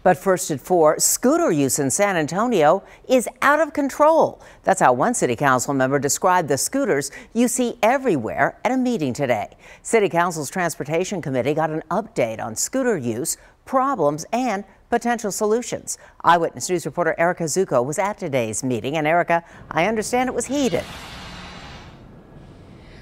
But first at 4, scooter use in San Antonio is out of control. That's how one city council member described the scooters you see everywhere at a meeting today. City Council's Transportation Committee got an update on scooter use, problems, and potential solutions. Eyewitness News reporter Erica Zuko was at today's meeting. And Erica, I understand it was heated.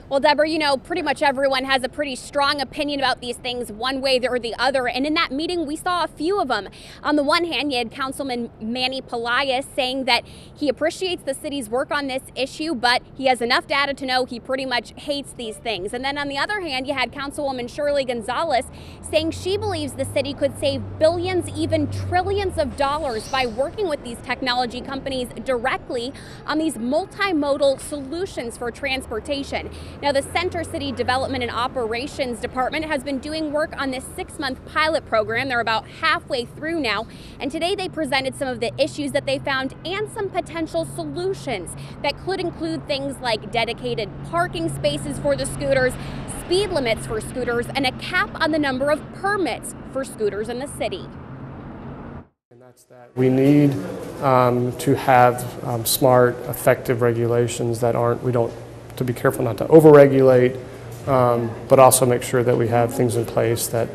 Well, Deborah, you know, pretty much everyone has a pretty strong opinion about these things one way or the other. And in that meeting, we saw a few of them. On the one hand, you had Councilman Manny Pelaez saying that he appreciates the city's work on this issue, but he has enough data to know he pretty much hates these things. And then on the other hand, you had Councilwoman Shirley Gonzalez saying she believes the city could save billions, even trillions of dollars by working with these technology companies directly on these multimodal solutions for transportation. Now, the Center City Development and Operations Department has been doing work on this 6-month pilot program. They're about halfway through now, and today they presented some of the issues that they found and some potential solutions that could include things like dedicated parking spaces for the scooters, speed limits for scooters, and a cap on the number of permits for scooters in the city. We need to have smart, effective regulations that to be careful not to overregulate, but also make sure that we have things in place that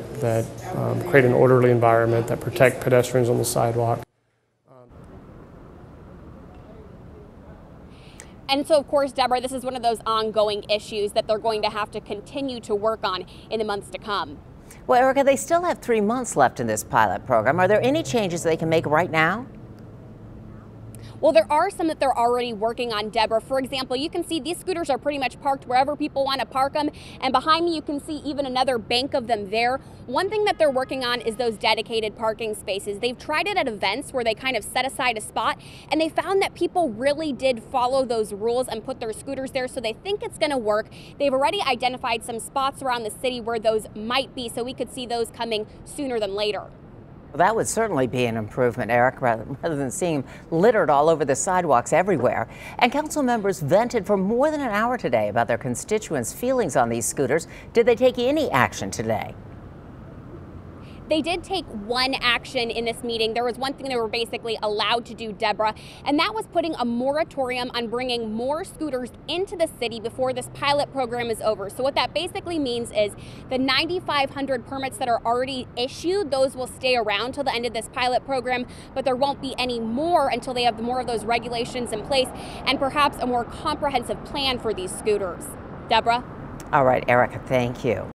create an orderly environment, that protect pedestrians on the sidewalk. And so, of course, Deborah, this is one of those ongoing issues that they're going to have to continue to work on in the months to come. Well, Erica, they still have 3 months left in this pilot program. Are there any changes they can make right now? Well, there are some that they're already working on, Deborah. For example, you can see these scooters are pretty much parked wherever people want to park them. And behind me, you can see even another bank of them there. One thing that they're working on is those dedicated parking spaces. They've tried it at events where they kind of set aside a spot, and they found that people really did follow those rules and put their scooters there, so they think it's going to work. They've already identified some spots around the city where those might be, so we could see those coming sooner than later. Well, that would certainly be an improvement, Eric, rather than seeing littered all over the sidewalks everywhere. And council members vented for more than an hour today about their constituents' feelings on these scooters. Did they take any action today? They did take one action in this meeting. There was one thing they were basically allowed to do, Deborah, and that was putting a moratorium on bringing more scooters into the city before this pilot program is over. So what that basically means is the 9,500 permits that are already issued, those will stay around till the end of this pilot program, but there won't be any more until they have more of those regulations in place and perhaps a more comprehensive plan for these scooters. Deborah? All right, Erica, thank you.